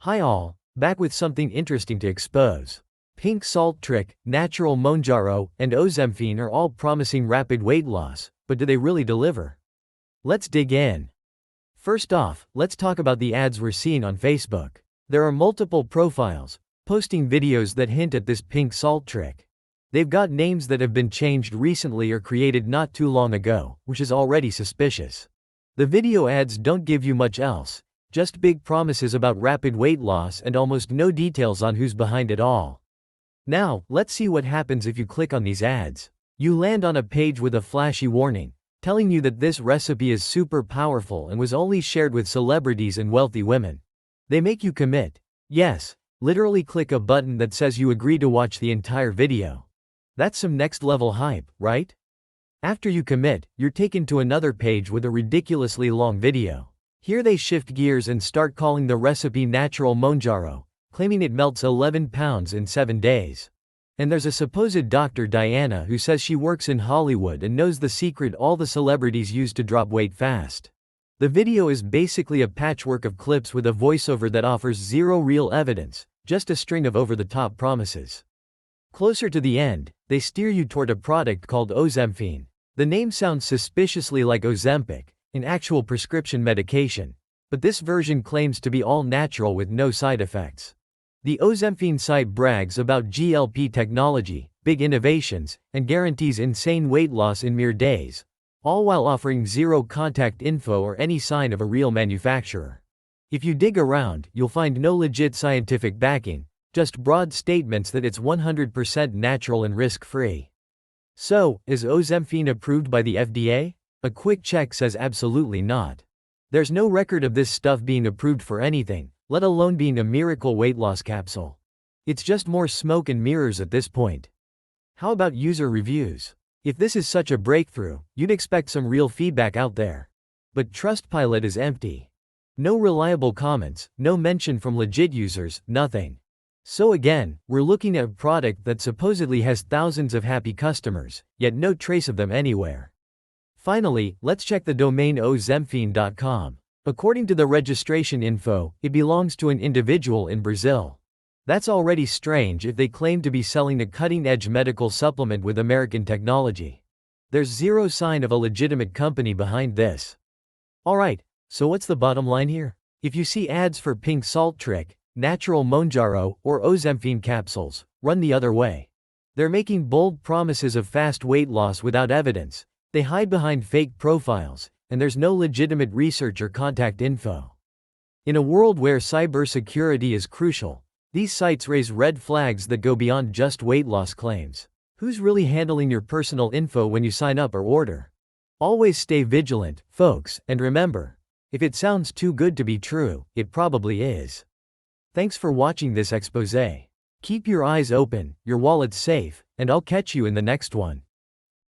Hi all, back with something interesting to expose. Pink salt trick, natural Mounjaro, and Ozemphine are all promising rapid weight loss, but do they really deliver? Let's dig in. First off, let's talk about the ads we're seeing on Facebook. There are multiple profiles, posting videos that hint at this pink salt trick. They've got names that have been changed recently or created not too long ago, which is already suspicious. The video ads don't give you much else, just big promises about rapid weight loss and almost no details on who's behind it all. Now, let's see what happens if you click on these ads. You land on a page with a flashy warning, telling you that this recipe is super powerful and was only shared with celebrities and wealthy women. They make you commit. Yes, literally click a button that says you agree to watch the entire video. That's some next level hype, right? After you commit, you're taken to another page with a ridiculously long video. Here they shift gears and start calling the recipe natural Mounjaro, claiming it melts 11 pounds in 7 days. And there's a supposed Dr. Diana who says she works in Hollywood and knows the secret all the celebrities use to drop weight fast. The video is basically a patchwork of clips with a voiceover that offers zero real evidence, just a string of over-the-top promises. Closer to the end, they steer you toward a product called Ozemphine. The name sounds suspiciously like Ozempic, an actual prescription medication, but this version claims to be all natural with no side effects. The Ozemphine site brags about GLP technology, big innovations, and guarantees insane weight loss in mere days, all while offering zero contact info or any sign of a real manufacturer. If you dig around, you'll find no legit scientific backing, just broad statements that it's 100% natural and risk-free. So, is Ozemphine approved by the FDA? A quick check says absolutely not. There's no record of this stuff being approved for anything, let alone being a miracle weight loss capsule. It's just more smoke and mirrors at this point. How about user reviews? If this is such a breakthrough, you'd expect some real feedback out there. But Trustpilot is empty. No reliable comments, no mention from legit users, nothing. So again, we're looking at a product that supposedly has thousands of happy customers, yet no trace of them anywhere. Finally, let's check the domain ozemphine.com. According to the registration info, it belongs to an individual in Brazil. That's already strange if they claim to be selling a cutting-edge medical supplement with American technology. There's zero sign of a legitimate company behind this. Alright, so what's the bottom line here? If you see ads for pink salt trick, natural Mounjaro, or Ozemphine capsules, run the other way. They're making bold promises of fast weight loss without evidence. They hide behind fake profiles, and there's no legitimate research or contact info. In a world where cybersecurity is crucial, these sites raise red flags that go beyond just weight loss claims. Who's really handling your personal info when you sign up or order? Always stay vigilant, folks, and remember, if it sounds too good to be true, it probably is. Thanks for watching this expose. Keep your eyes open, your wallet safe, and I'll catch you in the next one.